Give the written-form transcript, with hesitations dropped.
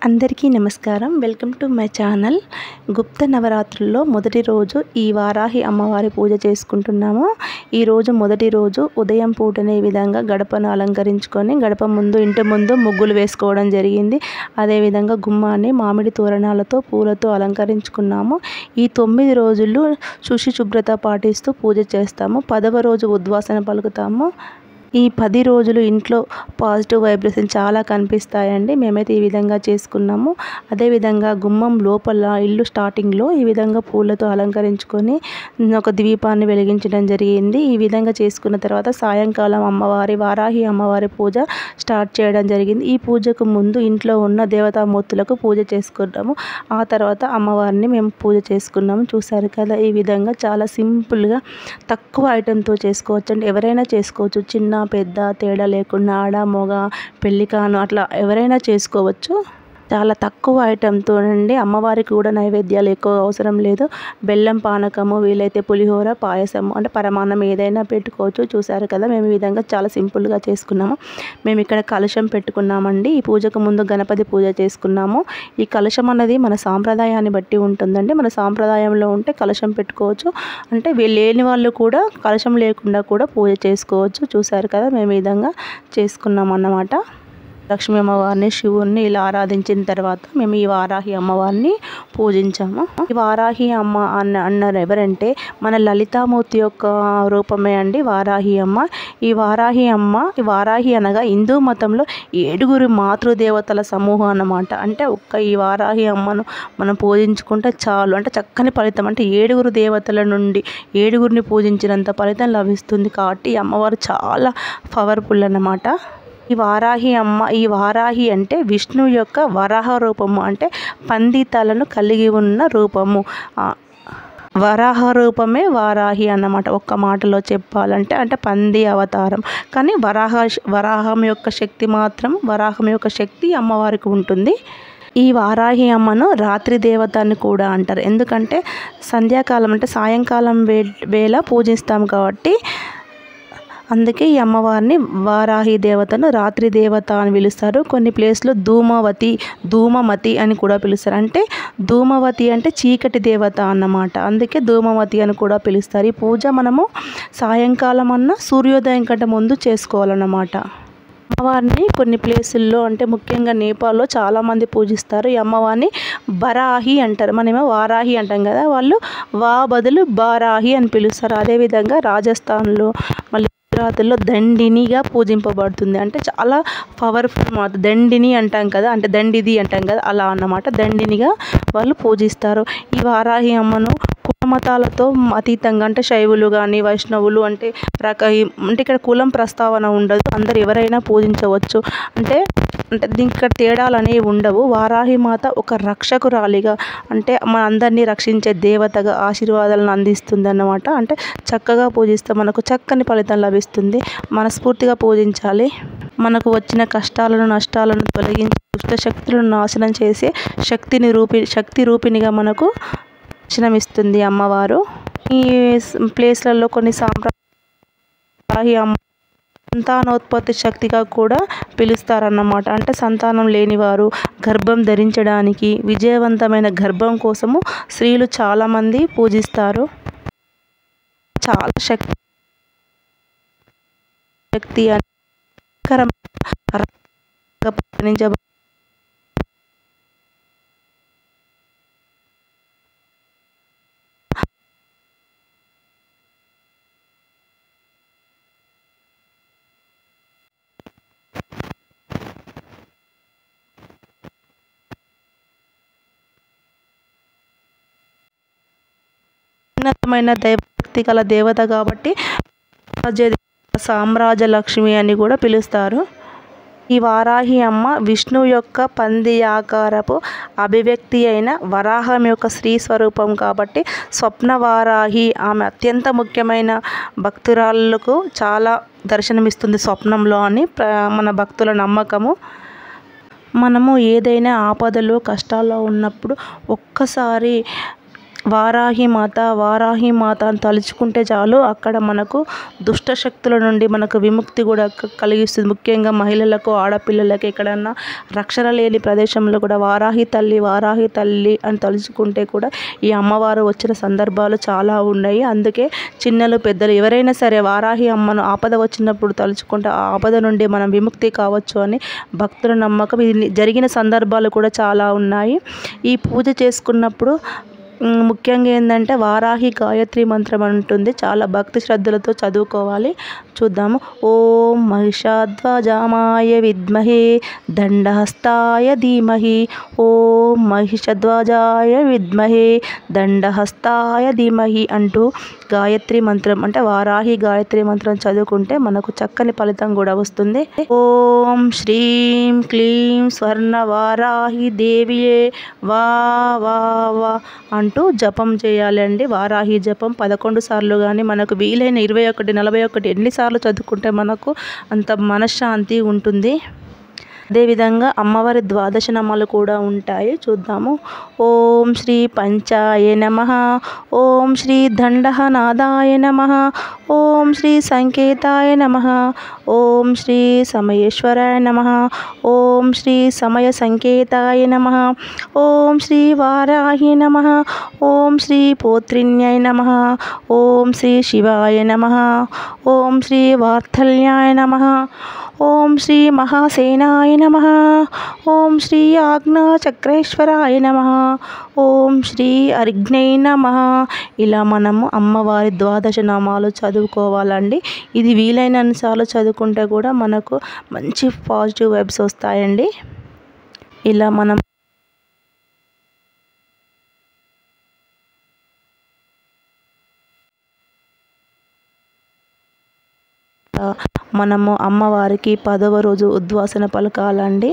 అందరికీ నమస్కారం. Welcome to my channel. గుప్త నవరాత్రుల్లో మొదటి రోజు ఈ వారాహి అమ్మవారి పూజ చేసుకుంటున్నాము. ఈరోజు మొదటి రోజు ఉదయం పూటనే ఈ విధంగా గడపను అలంకరించుకొని ఇంటి ముందు ముగ్గులు వేసుకోవడం జరిగింది. అదేవిధంగా గుమ్మాన్ని మామిడి తోరణాలతో పూలతో అలంకరించుకున్నాము. ఈ 9 రోజులు శుచి శుభ్రత పాటిస్తూ పూజ చేస్తాము. 10వ రోజు ఉద్వాసన పలుకుతాము. ఈ 10 రోజులు ఇంట్లో పాజిటివ్ వైబ్రేషన్ చాలా కనిపిస్తాయండి. మేమైతే ఈ విధంగా చేసుకున్నాము. అదేవిధంగా గుమ్మం లోపల ఇల్లు స్టార్టింగ్లో ఈ విధంగా పూలతో అలంకరించుకొని ఒక దీపాన్ని వెలిగించడం జరిగింది. ఈ విధంగా చేసుకున్న తర్వాత సాయంకాలం వారాహి అమ్మవారి పూజ స్టార్ట్ చేయడం జరిగింది. ఈ పూజకు ముందు ఇంట్లో ఉన్న దేవతామూర్తులకు పూజ చేసుకున్నాము. ఆ తర్వాత అమ్మవారిని మేము పూజ చేసుకున్నాము. చూసారు కదా, ఈ విధంగా చాలా సింపుల్గా తక్కువ ఐటెంతో చేసుకోవచ్చు అండి. ఎవరైనా చేసుకోవచ్చు. చిన్న పెద్ద తేడా లేకుండా ఆడ మగ పెళ్ళికాను అట్లా ఎవరైనా చేసుకోవచ్చు. చాలా తక్కువ ఐటెంతో అండి. అమ్మవారికి కూడా నైవేద్యాలు ఎక్కువ అవసరం లేదు. బెల్లం పానకము, వీలైతే పులిహోర, పాయసము అంటే పరమాన్నం ఏదైనా పెట్టుకోవచ్చు. చూసారు కదా, మేము ఈ విధంగా చాలా సింపుల్గా చేసుకున్నాము. మేము ఇక్కడ కలశం పెట్టుకున్నామండి. ఈ పూజకు ముందు గణపతి పూజ చేసుకున్నాము. ఈ కలశం అన్నది మన సాంప్రదాయాన్ని బట్టి ఉంటుందండి. మన సాంప్రదాయంలో ఉంటే కలశం పెట్టుకోవచ్చు. అంటే లేని వాళ్ళు కూడా కలశం లేకుండా కూడా పూజ చేసుకోవచ్చు. చూసారు కదా, మేము ఈ విధంగా చేసుకున్నాం అన్నమాట. లక్ష్మీ అమ్మవారిని, శివుణ్ణి ఇలా ఆరాధించిన తర్వాత మేము ఈ వారాహి అమ్మవారిని పూజించాము. ఈ వారాహి అమ్మ అన్నారు ఎవరంటే మన లలితామూర్తి యొక్క రూపమే అండి వారాహి అమ్మ. ఈ వారాహి అనగా హిందూ మతంలో 7 మాతృదేవతల సమూహం అన్నమాట. అంటే ఈ వారాహి అమ్మను మనం పూజించుకుంటే చాలు, అంటే చక్కని ఫలితం, అంటే 7 దేవతల నుండి 7 పూజించినంత ఫలితం లభిస్తుంది. కాబట్టి ఈ అమ్మవారు చాలా పవర్ఫుల్ అన్నమాట. ఈ వారాహి అంటే విష్ణువు యొక్క వరాహ రూపము, అంటే పంది తలను కలిగి ఉన్న రూపము. వరాహ రూపమే వారాహి అన్నమాట. ఒక్క మాటలో చెప్పాలంటే అంటే పంది అవతారం. కానీ వరాహం యొక్క శక్తి అమ్మవారికి ఉంటుంది. ఈ వారాహి అమ్మను రాత్రి దేవత అని కూడా అంటారు. ఎందుకంటే సంధ్యాకాలం అంటే సాయంకాలం వేళ పూజిస్తాం కాబట్టి అందుకే ఈ అమ్మవారిని వారాహి దేవతను రాత్రి దేవత అని పిలుస్తారు. కొన్ని ప్లేస్లో ధూమమతి అని కూడా పిలుస్తారు. అంటే ధూమవతి అంటే చీకటి దేవత అన్నమాట. అందుకే ధూమవతి అని కూడా పిలుస్తారు. ఈ పూజ మనము సాయంకాలం సూర్యోదయం కంటే ముందు చేసుకోవాలన్నమాట. అమ్మవారిని కొన్ని ప్లేసుల్లో అంటే ముఖ్యంగా నేపాల్లో చాలామంది పూజిస్తారు. ఈ అమ్మవారిని బరాహి అంటారు. మనమేమో వారాహి అంటాం కదా, వాళ్ళు బదులు బారాహి అని పిలుస్తారు. అదేవిధంగా రాజస్థాన్లో మళ్ళీ గుజరాత్లో దండినిగా పూజింపబడుతుంది. అంటే చాలా పవర్ఫుల్ మాట. దండిని అంటాం కదా, అంటే దండిది అంటాం కదా, అలా అన్నమాట. దండినిగా వాళ్ళు పూజిస్తారు. ఈ వారాహి అమ్మను కులమతాలతో అతీతంగా, అంటే శైవులు కానీ వైష్ణవులు అంటే ఇక్కడ కులం ప్రస్తావన ఉండదు. అందరు ఎవరైనా పూజించవచ్చు. అంటే దీనికి ఇక్కడ తేడాలు అనేవి ఉండవు. వారాహి మాత ఒక రక్షకురాలిగా, అంటే మన అందరినీ రక్షించే దేవతగా ఆశీర్వాదాలను అందిస్తుంది అన్నమాట. అంటే చక్కగా పూజిస్తే మనకు చక్కని ఫలితం లభిస్తుంది. మనస్ఫూర్తిగా పూజించాలి. మనకు వచ్చిన కష్టాలను నష్టాలను తొలగించి దుష్ట శక్తులను నాశనం చేసే శక్తి రూపిణిగా మనకు దర్శనమిస్తుంది అమ్మవారు. ఈ ప్లేస్లలో కొన్ని వారాహి అమ్మ సంతానోత్పత్తి శక్తిగా కూడా పిలుస్తారన్నమాట. అంటే సంతానం లేనివారు గర్భం ధరించడానికి, విజయవంతమైన గర్భం కోసము స్త్రీలు చాలామంది పూజిస్తారు. చాలా శక్తి ఉన్నతమైన దైవశక్తి గల దేవత కాబట్టి సామ్రాజ్య లక్ష్మి అని కూడా పిలుస్తారు. ఈ వారాహి అమ్మ విష్ణువు యొక్క పంది ఆకారపు అభివ్యక్తి అయిన వరాహం యొక్క స్త్రీ స్వరూపం కాబట్టి స్వప్న వారాహి. ఆమె అత్యంత ముఖ్యమైన భక్తురాళ్ళకు చాలా దర్శనమిస్తుంది స్వప్నంలో అని మన భక్తుల నమ్మకము. మనము ఏదైనా ఆపదలో కష్టాల్లో ఉన్నప్పుడు ఒక్కసారి వారాహి మాత అని తలుచుకుంటే చాలు అక్కడ మనకు దుష్ట శక్తుల నుండి మనకు విముక్తి కూడా కలిగిస్తుంది. ముఖ్యంగా మహిళలకు, ఆడపిల్లలకి ఎక్కడన్నా రక్షణ లేని ప్రదేశంలో కూడా వారాహి తల్లి అని తలుచుకుంటే కూడా ఈ అమ్మవారు వచ్చిన సందర్భాలు చాలా ఉన్నాయి. అందుకే చిన్నలు పెద్దలు ఎవరైనా సరే వారాహి అమ్మను ఆపద వచ్చినప్పుడు తలుచుకుంటే ఆ ఆపద నుండి మనం విముక్తి కావచ్చు అని భక్తుల నమ్మకం. ఇది జరిగిన సందర్భాలు కూడా చాలా ఉన్నాయి. ఈ పూజ చేసుకున్నప్పుడు ముఖ్యంగా ఏంటంటే వారాహి గాయత్రి మంత్రం ఉంటుంది. చాలా భక్తి శ్రద్ధలతో చదువుకోవాలి. చూద్దాము. ఓం మహిషధ్వజాయ విద్మహే దండహస్తాయ ధీమహి. ఓం మహిషధ్వజాయ విద్మహే దండహస్తాయ ధీమహి అంటూ గాయత్రి మంత్రం అంటే వారాహి గాయత్రి మంత్రం చదువుకుంటే మనకు చక్కని ఫలితం కూడా వస్తుంది. ఓం శ్రీం క్లీం స్వర్ణ వారాహి దేవియే వా వా వా అంటూ జపం చేయాలండి. వారాహి జపం 11 సార్లు కానీ మనకు వీలైన 21, 41 ఎన్నిసార్లు చదువుకుంటే మనకు అంత మనశ్శాంతి ఉంటుంది. అదేవిధంగా అమ్మవారి ద్వాదశ నామాలు కూడా ఉంటాయి. చూద్దాము. ఓం శ్రీ పంచాయ నమః. ఓం శ్రీ దండహనాదాయ నమః. ఓం శ్రీ సంకేతాయ నమః. ఓం శ్రీ సమయేశ్వరాయ నమః. ఓం శ్రీ సమయ సంకేతాయ నమః. ఓం శ్రీ వారాహి నమః. ఓం శ్రీ పోత్రిన్యాయ నమః. ఓం శ్రీ శివాయ నమః. ఓం శ్రీ వార్ధల్యాయ నమః. ఓం శ్రీ మహాసేనాయ నమః. ఓం శ్రీ ఆజ్ఞాచక్రేశ్వరాయ నమః. ఓం శ్రీ అరిఘ్నై నమః. ఇలా మనము అమ్మవారి ద్వాదశ నామాలు చదువుకోవాలండి. ఇది వీలైనన్నిసార్లు చదువుకుంటే కూడా మనకు మంచి పాజిటివ్ వైబ్స్ వస్తాయండి. ఇలా మనము అమ్మవారికి 10వ రోజు ఉద్వాసన పలకాలండి.